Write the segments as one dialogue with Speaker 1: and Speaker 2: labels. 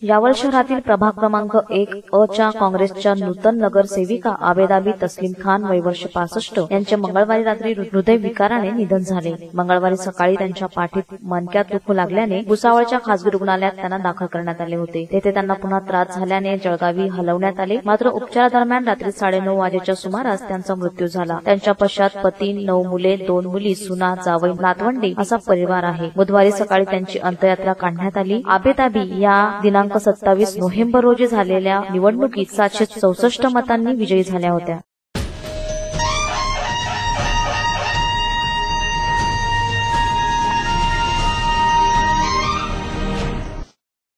Speaker 1: यावल शहरातील प्रभाग क्रमांक 1 अ च्या काँग्रेसच्या नूतन नगरसेविका आबेदाबी तस्लीम खान वय वर्ष 65 यांचे मंगळवारी रात्री हृदयविकाराने निधन झाले। मंगळवारी सकाळी त्यांच्या पाठीत मणक्यात दुखू लागल्याने भुसावळच्या खासगी रुग्णालयात त्यांना दाखल करण्यात आले होते। तेथे त्यांना पुन्हा त्रास झाल्याने जळगावी हलवण्यात आले, मात्र उपचारादरम्यान रात्री 9:30 वाजेच्या सुमारास त्यांचा मृत्यू झाला। त्यांच्या पश्चात पती, 9 मुले, 2 मुली, सुना, जावई, नातवंडे असा परिवार आहे। बुधवारी सकाळी त्यांची अंत्ययात्रा काढण्यात आली। आबेदाबी या दिनांक 27 नोव्हेंबर रोजी झालेल्या निवडणुकीत 764 मतांनी विजयी झाल्या होत्या।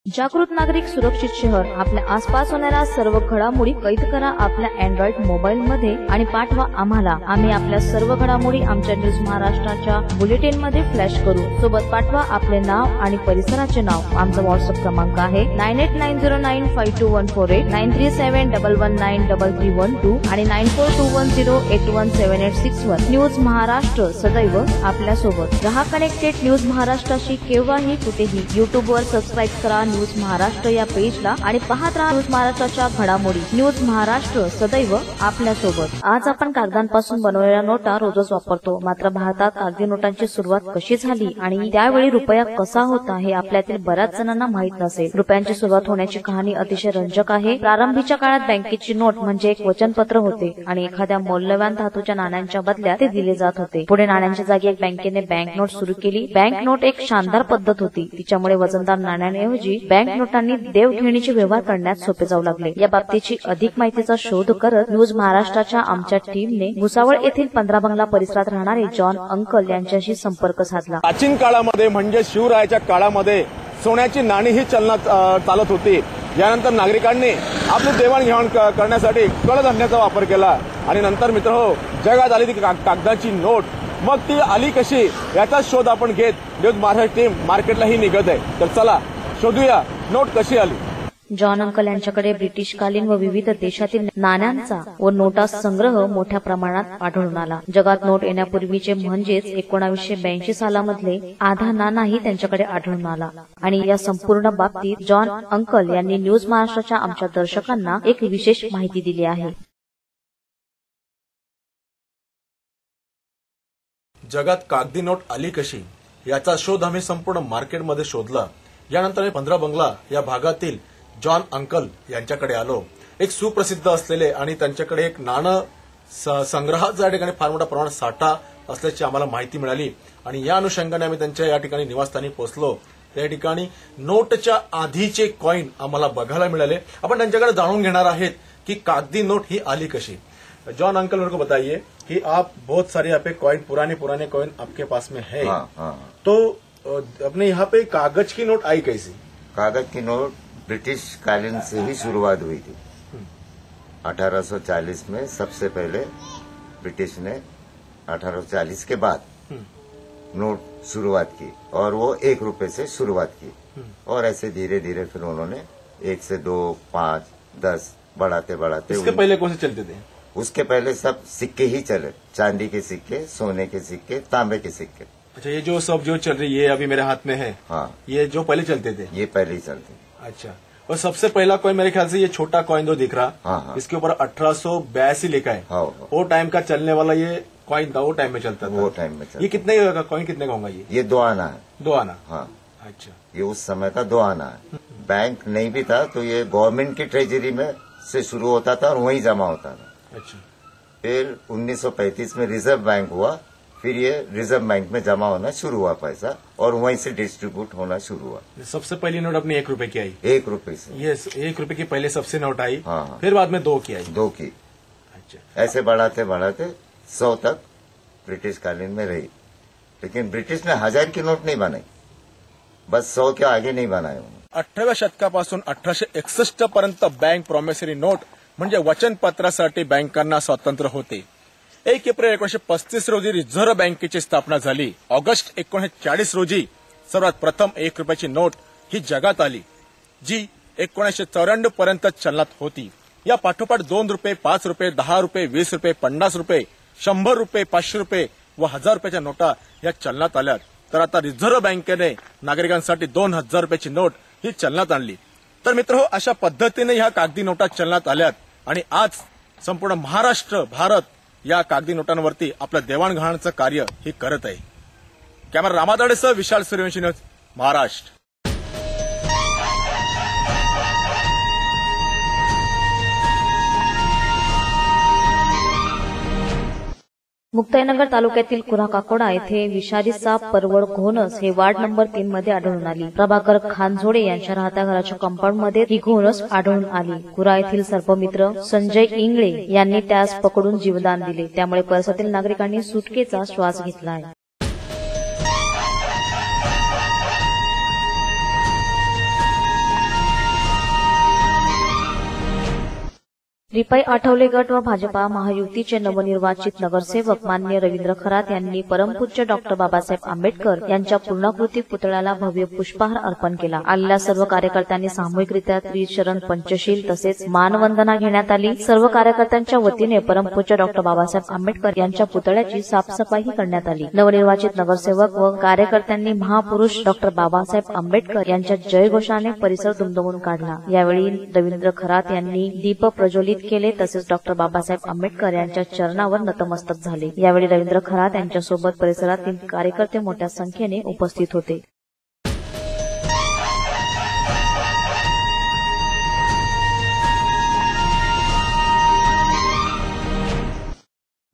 Speaker 1: जागृत नागरिक सुरक्षित शहर। आपल्या आसपास होणाऱ्या सर्व घडामोडी कैद करा आपल्या अँड्रॉइड मोबाईलमध्ये आणि पाठवा आम्हाला। आम्ही आपल्या सर्व घडामोडी आमच्या न्यूज महाराष्ट्राच्या बुलेटिनमध्ये फ्लॅश करू। सोबत पाठवा आपले नाव आणि परिसराचे नाव। आमचा व्हॉट्सअप क्रमांक आहे 9890952148, 9371193312 आणि 9421081781। न्यूज महाराष्ट्र सदैव आपल्या सोबत। रहा कनेक्टेड न्यूज महाराष्ट्राशी केव्हाही कुठेही। युट्यूबवर सबस्क्राईब करा न्यूज महाराष्ट्र या पेजला आणि पाहत राहा न्यूज महाराष्ट्राच्या घडामोडी। न्यूज महाराष्ट्र सदैव आपल्या सोबत। आज आपण कागदांपासून बनवलेल्या नोटा रोजच वापरतो, मात्र भारतात कागदी नोटांची सुरुवात कशी झाली आणि त्यावेळी रुपया कसा होता हे आपल्यातील बऱ्याच जणांना माहित नसेल। रुपयांची सुरुवात होण्याची कहाणी अतिशय रंजक आहे। प्रारंभीच्या काळात बँकेची नोट म्हणजे एक वचनपत्र होते आणि एखाद्या मौल्यवान धातूच्या नाण्यांच्या बदल्यात ते दिले जात होते। पुढे नाण्यांच्या जागी एक बँकेने बँक नोट सुरू केली। बँक नोट एक शानदार पद्धत होती, तिच्यामुळे वजनदार नाण्यांऐवजी बँक नोटांनी देवघेणीचे व्यवहार करण्यात सोपे जाऊ लागले। या बाबतीची अधिक माहितीचा शोध करत न्यूज महाराष्ट्राच्या आमच्या टीमने भुसावळ येथील 15 बंगला परिसरात राहणारे जॉन अंकल यांच्याशी संपर्क साधला।
Speaker 2: प्राचीन काळामध्ये म्हणजे शिवरायाच्या काळामध्ये सोन्याची नाणी ही चलनात चालत होती। यानंतर नागरिकांनी आपली देवाणघेवाण करण्यासाठी कडधान्याचा वापर केला आणि नंतर मित्रहो जगात आली ती कागदाची नोट। मग ती आली कशी याचा शोध आपण घेत न्यूज महाराष्ट्र टीम मार्केटलाही निघत आहे। तर चला शोधूया नोट कशी आली।
Speaker 1: जॉन अंकल यांच्याकडे ब्रिटिशकालीन व विविध देशातील नाण्यांचा व नोटा संग्रह मोठ्या प्रमाणात आढळून आला। जगात नोट येण्यापूर्वीचे म्हणजेच 1982 सालामधले आधा नाणाही त्यांच्याकडे आढळून आला आणि या संपूर्ण बाबतीत जॉन अंकल यांनी न्यूज महाराष्ट्राच्या आमच्या दर्शकांना एक विशेष माहिती दिली आहे।
Speaker 2: जगात कागदी नोट आली कशी याचा शोध आम्ही संपूर्ण मार्केटमध्ये शोधला। यानंतर 15 बंगला या भागातील जॉन अंकल यांच्याकडे आलो। एक सुप्रसिद्ध असलेले आणि त्यांच्याकडे एक नाणं संग्रहाचा या ठिकाणी फार मोठ्या प्रमाणात साठा असल्याची आम्हाला माहिती मिळाली आणि या अनुषंगाने आम्ही त्यांच्या या ठिकाणी निवासस्थानी पोहोचलो। त्या ठिकाणी नोटच्या आधीचे कॉइन आम्हाला बघायला मिळाले। आपण त्यांच्याकडे जाणून घेणार आहेत की कागदी नोट ही आली कशी। जॉन अंकल मेरे को बताइए कि आप बहुत सारे यहाँ पे कॉइन पुराने कॉइन आपके पास में है।
Speaker 3: हाँ।
Speaker 2: तो अपने यहाँ पे कागज की नोट आई कैसी?
Speaker 3: कागज की नोट ब्रिटिश कालीन से ही शुरुआत हुई थी। 1840 में सबसे पहले ब्रिटिश ने 1840 के बाद नोट शुरुआत की और वो 1 रुपए से शुरुआत की और ऐसे धीरे धीरे फिर उन्होंने 1 से 2, 5, 10 बढ़ाते
Speaker 2: इसके पहले कौन से चलते थे?
Speaker 3: उसके पहले सब सिक्के ही चले, चांदी के सिक्के, सोने के सिक्के, तांबे के सिक्के।
Speaker 2: अच्छा, ये जो सब जो चल रही है अभी मेरे हाथ में है,
Speaker 3: हाँ,
Speaker 2: ये जो पहले चलते थे,
Speaker 3: ये पहले ही चलते।
Speaker 2: अच्छा, और सबसे पहला कॉइन मेरे ख्याल से ये छोटा कॉइन जो दिख रहा,
Speaker 3: हाँ।
Speaker 2: इसके ऊपर 1882 लिखा है।
Speaker 3: हाँ।
Speaker 2: वो टाइम का चलने वाला ये कॉइन था, वो टाइम में चलता था।
Speaker 3: वो टाइम में चलता।
Speaker 2: ये कितने का कॉइन कितने का होगा? ये
Speaker 3: 2 आना है।
Speaker 2: 2 आना।
Speaker 3: हाँ।
Speaker 2: अच्छा,
Speaker 3: ये उस समय का 2 आना है। बैंक नहीं भी था तो ये गवर्नमेंट की ट्रेजरी में से शुरू होता था और वहीं जमा होता था।
Speaker 2: अच्छा,
Speaker 3: फिर 1935 में रिजर्व बैंक हुआ, फिर ये रिजर्व बैंक में जमा होना शुरू हुआ पैसा और वहीं से डिस्ट्रीब्यूट होना शुरू हुआ।
Speaker 2: सबसे पहली नोट अपनी 1 रुपए की आई।
Speaker 3: 1 रुपए से
Speaker 2: ये 1 रुपए की पहले सबसे नोट आई।
Speaker 3: हाँ।
Speaker 2: फिर बाद में 2 की आई।
Speaker 3: 2 की।
Speaker 2: अच्छा,
Speaker 3: ऐसे बढ़ाते बढ़ाते 100 तक ब्रिटिश कालीन में रही। लेकिन ब्रिटिश ने 1000 की नोट नहीं बनाई, बस 100 के आगे नहीं बनाए उन्होंने।
Speaker 2: 18व्या शतकापासून 1861 पर्यंत बँक प्रॉमिसरी नोट म्हणजे वचनपत्रासाठी बँकांना स्वातंत्र्य होते। 1 एप्रिल 1935 रोजी रिझर्व्ह बँकेची स्थापना झाली। ऑगस्ट 1940 रोजी सर्वात प्रथम 1 रुपयाची नोट ही जगात आली, जी 1994 पर्यंत चलनात होती। या पाठोपाठ 2 रुपये, 5 रुपये, 10 रुपये, 20 रुपये, 50 रुपये, 100 रुपये, 500 रुपये व 1000 रुपयाच्या नोटा या चलनात आल्या। तर आता रिझर्व्ह बँकेने नागरिकांसाठी 2000 रुपयाची नोट ही चलनात आणली। तर मित्रहो, अशा पद्धतीने ह्या कागदी नोटा चलनात आल्यात आणि आज संपूर्ण महाराष्ट्र, भारत या कागदी नोटांवरती आपलं देवाणघेवाणीचं कार्य हे करत आहे. कॅमेरा रामादाडेसह विशाल सूर्यवंशी, न्यूज महाराष्ट्र.
Speaker 1: मुक्ताईनगर तालुक्यातील कुऱ्हाकाकोडा येथे विषारी साप परवड घोणस हे वार्ड नंबर 3 मध्ये आढळून आली. प्रभाकर खानझोडे यांच्या राहत्या घराच्या कंपाऊंडमध्ये ही घोणस आढळून आली. कुऱ्हा येथील सर्पमित्र संजय इंगळे यांनी त्यास पकडून जीवदान दिले. त्यामुळे परिसरातील नागरिकांनी सुटकेचा श्वास घेतला आहे. रिपाई आठवले गट व भाजपा महायुतीचे नवनिर्वाचित नगरसेवक मान्य रवींद्र खरात यांनी परमपूज्य डॉक्टर बाबासाहेब आंबेडकर यांच्या पूर्णाकृती पुतळ्याला भव्य पुष्पहार अर्पण केला. आलेल्या सर्व कार्यकर्त्यांनी सामूहिकरित्या त्रिशरण पंचशील तसेच मानवंदना घेण्यात आली. सर्व कार्यकर्त्यांच्या वतीने परमपूज्य डॉक्टर बाबासाहेब आंबेडकर यांच्या पुतळ्याची साफसफाई करण्यात आली. नवनिर्वाचित नगरसेवक व कार्यकर्त्यांनी महापुरुष डॉक्टर बाबासाहेब आंबेडकर यांच्या जयघोषाने परिसर दुमदुमून काढला. यावेळी रवींद्र खरात यांनी दीप प्रज्वलित केले तसेच डॉक्टर बाबासाहेब आंबेडकर यांच्या चरणावर नतमस्तक झाले. यावेळी रवींद्र खरात यांच्यासोबत परिसरातील कार्यकर्ते मोठ्या संख्येने उपस्थित होते.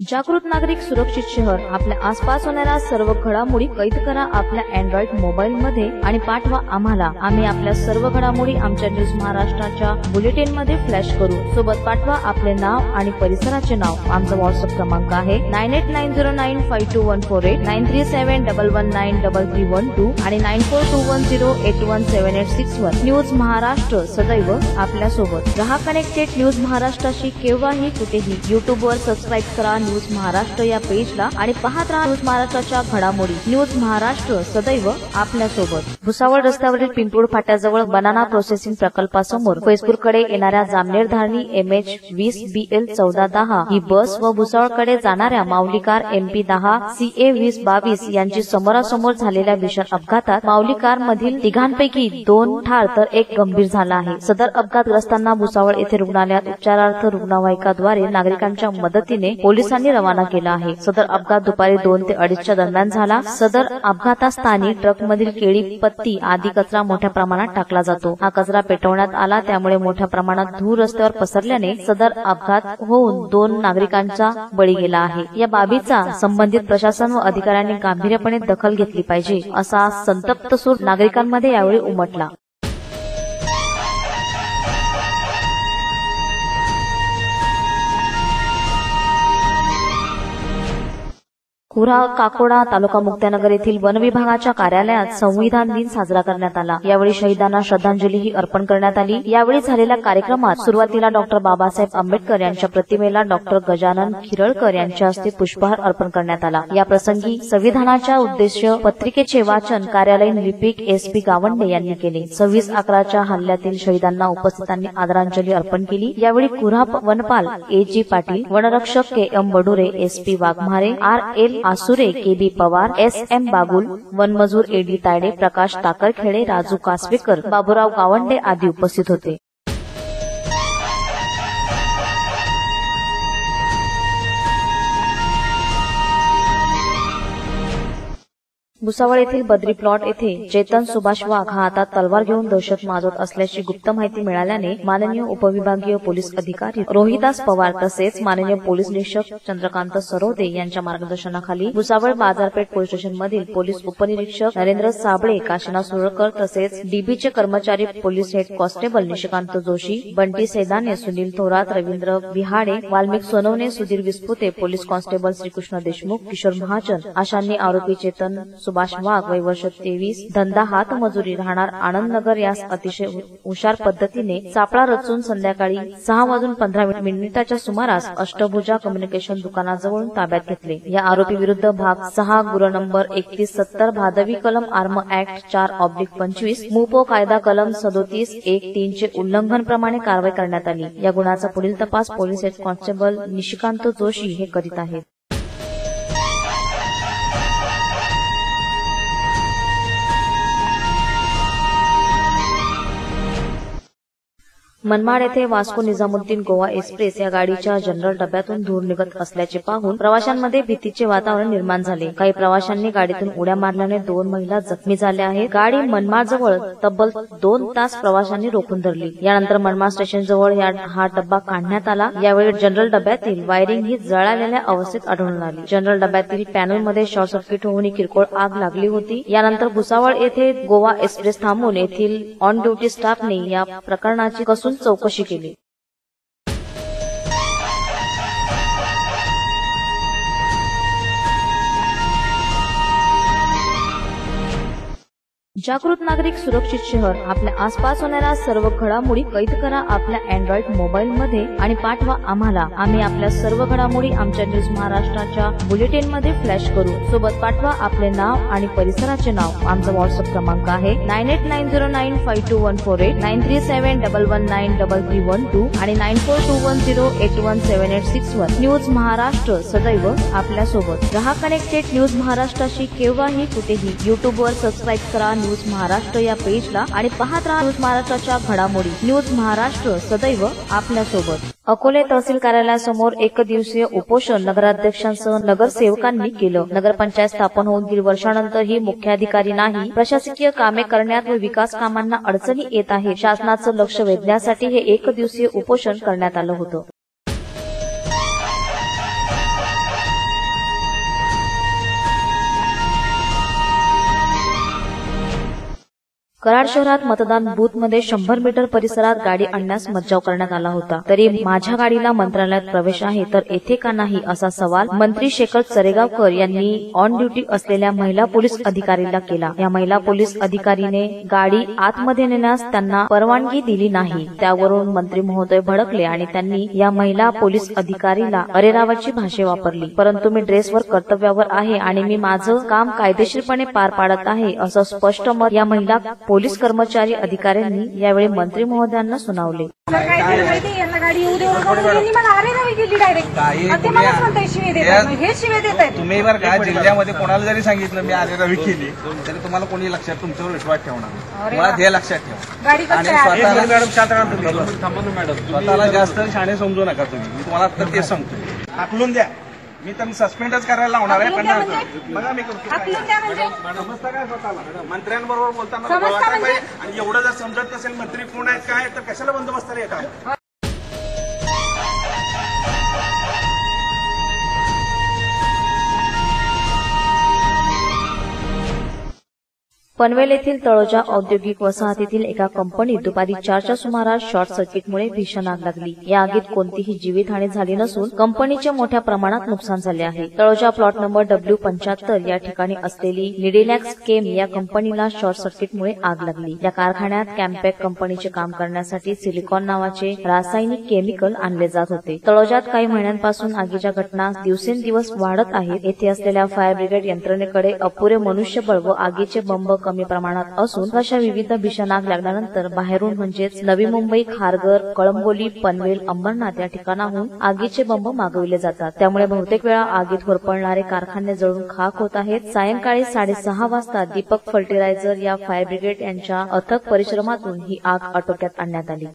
Speaker 1: जागृत नागरिक सुरक्षित शहर. आपल्या आसपास होणाऱ्या सर्व घडामोडी कैद करा आपल्या अँड्रॉइड मोबाईलमध्ये आणि पाठवा आम्हाला. आम्ही आपल्या सर्व घडामोडी आमच्या न्यूज महाराष्ट्राच्या बुलेटिनमध्ये फ्लॅश करू. सोबत पाठवा आपले नाव आणि परिसराचे नाव. आमचा व्हॉट्सअप क्रमांक आहे 9890952148, 9371193312 आणि 9421081781. न्यूज महाराष्ट्र सदैव आपल्यासोबत. रहा कनेक्टेड न्यूज महाराष्ट्राशी केव्हाही कुठेही. युट्यूबवर सबस्क्राईब करा न्यूज महाराष्ट्र या पेजला आणि पाहत राहा न्यूज महाराष्ट्राच्या घडामोडी. न्यूज महाराष्ट्र सदैव आपल्यासोबत. भुसावळ रस्त्यावरील पिंपरूड फाट्याजवळ बनाना प्रोसेसिंग प्रकल्पासमोर फैजपूरकडे येणाऱ्या जामनेर धारणी MH20BL1410 ही बस व भुसावळकडे जाणाऱ्या माऊली कार MP 10 CA 2022 यांची समोरासमोर झालेल्या भीषण अपघातात माऊली कार मधील तिघांपैकी 2 ठार तर 1 गंभीर झाला आहे. सदर अपघातग्रस्तांना भुसावळ येथे रुग्णालयात उपचारार्थ रुग्णवाहिकाद्वारे नागरिकांच्या मदतीने पोलिसांनी रवाना केला आहे. सदर अपघात दुपारी 2 ते 2:30च्या दरम्यान झाला. सदर अपघातास्थानी ट्रकमधील केळी, पत्ती आदी कचरा मोठ्या प्रमाणात टाकला जातो. हा कचरा पेटवण्यात आला त्यामुळे मोठ्या प्रमाणात धूर रस्त्यावर पसरल्याने सदर अपघात होऊन 2 नागरिकांचा बळी गेला आहे. या बाबीचा संबंधित प्रशासन व अधिकाऱ्यांनी गांभीर्याने दखल घेतली पाहिजे असा संतप्त सूर नागरिकांमध्ये यावेळी उमटला. कुऱ्हाकाकोडा तालुका मुक्ताईनगर येथील वन विभागाच्या कार्यालयात संविधान दिन साजरा करण्यात आला. यावेळी शहीदांना श्रद्धांजलीही अर्पण करण्यात आली. यावेळी झालेल्या कार्यक्रमात सुरुवातीला डॉक्टर बाबासाहेब आंबेडकर यांच्या प्रतिमेला डॉक्टर गजानन खिरळकर यांच्या हस्ते पुष्पहार अर्पण करण्यात आला. या प्रसंगी संविधानाच्या उद्देश पत्रिकेचे वाचन कार्यालयीन लिपिक SP गावंडे यांनी केले. 26/11च्या हल्ल्यातील शहीदांना उपस्थितांनी आदरांजली अर्पण केली. यावेळी कुऱ्हा वनपाल AG पाटील, वनरक्षक KM Badure, SP Waghmare, RL आसुरे, KB Pawar, SM Bagul, वनमजूर AD Tayde, प्रकाश टाकरखेडे, राजू कासवेकर, बाबूराव गावंडे आदी उपस्थित होते. भुसावळ येथील बद्री प्लॉट येथे चेतन सुभाष वाघ हा आता तलवार घेऊन दहशत माजवत असल्याची गुप्त माहिती मिळाल्याने माननीय उपविभागीय पोलीस अधिकारी रोहिदास पवार तसेच माननीय पोलीस निरीक्षक चंद्रकांत सरोदे यांच्या मार्गदर्शनाखाली भुसावळ बाजारपेठ पोलीस स्टेशनमधील पोलीस उपनिरीक्षक नरेंद्र साबळे, काशीनाथ सुरळकर तसेच DBचे कर्मचारी police head constable Nishikant Joshi, Bunty Sedane, Sunil Thorat, Ravindra Bihade, Valmik Sonawane, Sudhir Vispute, police constable Shrikrishna Deshmukh, Kishor Mahajan अशांनी आरोपी चेतन सुभाष वाघ वय वर्ष 23, धंदा हातमजुरी, राहणार आनंदनगर यास अतिशय हुशार पद्धतीने सापळा रचून संध्याकाळी 6:15 सुमारास अष्टभुजा कम्युनिकेशन दुकानाजवळून ताब्यात घेतले. या आरोपी विरुद्ध भाग 6 गुन्हा नंबर 3170 भादवी कलम आर्म ऍक्ट 4/25 मुपो कायदा कलम 37(1)(3) चे उल्लंघन प्रमाणे कारवाई करण्यात आली. या गुन्ह्याचा पुढील तपास police head constable Nishikant Joshi हे करीत आहेत. मनमाड येथे वास्को निजामुद्दीन गोवा एक्सप्रेस या गाडीच्या जनरल डब्यातून धूर निघत असल्याचे पाहून प्रवाशांमध्ये भीतीचे वातावरण निर्माण झाले. काही प्रवाशांनी गाडीतून उड्या मारल्याने 2 महिला जखमी झाल्या आहेत. गाडी मनमाड जवळ तब्बल 2 तास प्रवाशांनी रोखून धरली. यानंतर मनमाड स्टेशन जवळ हा डब्बा काढण्यात आला. यावेळी जनरल डब्यातील वायरिंग ही जळालेल्या अवस्थेत आढळून आली. जनरल डब्यातील पॅनलमध्ये शॉर्ट सर्किट होऊन किरकोळ आग लागली होती. यानंतर भुसावळ येथे गोवा एक्सप्रेस थांबून येथील ऑन ड्युटी स्टाफने या प्रकरणाची कसून चौकशी केली. जागृत नागरिक सुरक्षित शहर. आपल्या आसपास होणाऱ्या सर्व घडामोडी कैद करा आपल्या अँड्रॉइड मोबाईल मध्ये आणि पाठवा आम्हाला. आम्ही आपल्या सर्व घडामोडी आमच्या न्यूज महाराष्ट्राच्या बुलेटिन मध्ये फ्लॅश करू. सोबत पाठवा आपले नाव आणि परिसराचे नाव. आमचा व्हॉट्सअप क्रमांक आहे 9890952148, 9371193312 आणि 9421081786 न्यूज महाराष्ट्र सदैव आपल्यासोबत. रहा कनेक्टेड न्यूज महाराष्ट्राशी केव्हाही कुठेही. युट्यूबवर सबस्क्राईब करा न्यूज महाराष्ट्र या पेजला आणि पाहत राहा न्यूज महाराष्ट्राच्या घडामोडी. न्यूज महाराष्ट्र सदैव आपल्यासोबत. अकोले तहसील कार्यालयासमोर 1 दिवसीय उपोषण नगराध्यक्षांसह नगरसेवकांनी केलं. नगरपंचायत स्थापन होऊन 1.5 वर्षानंतरही मुख्याधिकारी नाही. प्रशासकीय कामे करण्यात व विकास कामांना अडचणी येत आहे. शासनाचं लक्ष वेधण्यासाठी हे 1 दिवसीय उपोषण करण्यात आलं होतं. कराड शहरात मतदान बूथमध्ये 100 मीटर परिसरात गाडी आणण्यास मज्जाव करण्यात आला होता. तरी माझ्या गाडीला मंत्रालयात प्रवेश आहे तर येथे का नाही असा सवाल मंत्री शेखर चरेगावकर यांनी ऑन ड्युटी असलेल्या महिला पोलीस अधिकारीला केला. या महिला पोलीस अधिकारीने गाडी आतमध्ये नेण्यास त्यांना परवानगी दिली नाही. त्यावरून मंत्री महोदय भडकले आणि त्यांनी या महिला पोलीस अधिकारीला अरेरावाची भाषा वापरली. परंतु मी ड्रेसवर कर्तव्यावर आहे आणि मी माझं काम कायदेशीरपणे पार पाडत आहे असं स्पष्ट मत या महिला पोलीस कर्मचारी अधिकाऱ्यांनी यावेळी मंत्री महोदयांना सुनावले.
Speaker 4: तुम्ही बरं का जिल्ह्यामध्ये कोणाला जरी सांगितलं मी आरे रवी केली तरी तुम्हाला कोणी लक्षात तुमच्यावर विश्वास ठेवणार. मला हे लक्षात ठेवा आणि स्वतःला जास्त शाणे समजू नका तुम्ही. मी तुम्हाला आता तेच सांगतो. हाकलून द्या. मी तर सस्पेंडच करायला लावणार आहे. बघा मी समजता काय स्वतःला मंत्र्यांबरोबर बोलताना आणि एवढं जर समजत नसेल मंत्री कोण आहेत काय तर कशाला बंदोबस्ताला येतात.
Speaker 1: पनवेल येथील तळोजा औद्योगिक वसाहतीतील एका कंपनीत दुपारी 4च्या सुमारास शॉर्ट सर्किटमुळे भीषण आग लागली. या आगीत कोणतीही जीवितहानी झाली नसून कंपनीचे मोठ्या प्रमाणात नुकसान झाले आहे. तळोजा प्लॉट नंबर W75 या ठिकाणी असलेली निडिलॅक्स केम या कंपनीला शॉर्ट सर्किटमुळे आग लागली. या कारखान्यात कॅम्पॅक कंपनीचे काम करण्यासाठी सिलिकॉन नावाचे रासायनिक केमिकल आणले जात होते. तळोजात काही महिन्यांपासून आगीच्या घटना दिवसेंदिवस वाढत आहेत. येथे असलेल्या फायर ब्रिगेड यंत्रणेकडे अपुरे मनुष्यबळ व आगीचे बंब कमी प्रमाणात असून अशा विविध भीषण आग लागल्यानंतर बाहेरून म्हणजेच नवी मुंबई, खारघर, कळंबोली, पनवेल, अंबरनाथ या ठिकाणाहून आगीचे बंब मागविले जातात. त्यामुळे बहुतेक वेळा आगीत होरपळणारे कारखाने जळून खाक होत आहेत. सायंकाळी 6:30 वाजता दीपक फर्टिलायझर या फायर ब्रिगेड यांच्या अथक परिश्रमातून ही आग आटोक्यात आणण्यात आली.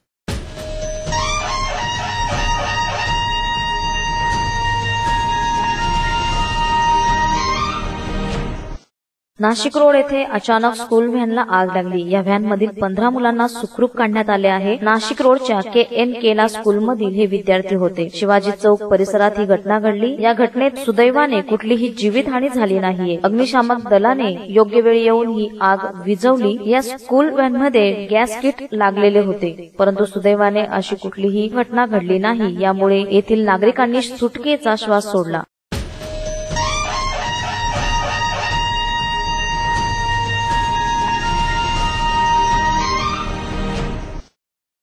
Speaker 1: नाशिक रोड येथे अचानक स्कूल व्हॅनला आग लागली. या व्हॅनमधील 15 मुलांना सुखरूप काढण्यात आले आहे. नाशिक रोडच्या KN स्कूलमधील हे विद्यार्थी होते. शिवाजी चौक परिसरात ही घटना घडली. या घटनेत सुदैवाने कुठलीही जीवितहानी झाली नाहीये. अग्निशामक दलाने योग्य वेळी येऊन ही आग विझवली. या स्कूल व्हॅनमध्ये गॅस किट लागलेले होते, परंतु सुदैवाने अशी कुठलीही घटना घडली नाही. यामुळे येथील नागरिकांनी सुटकेचा श्वास सोडला.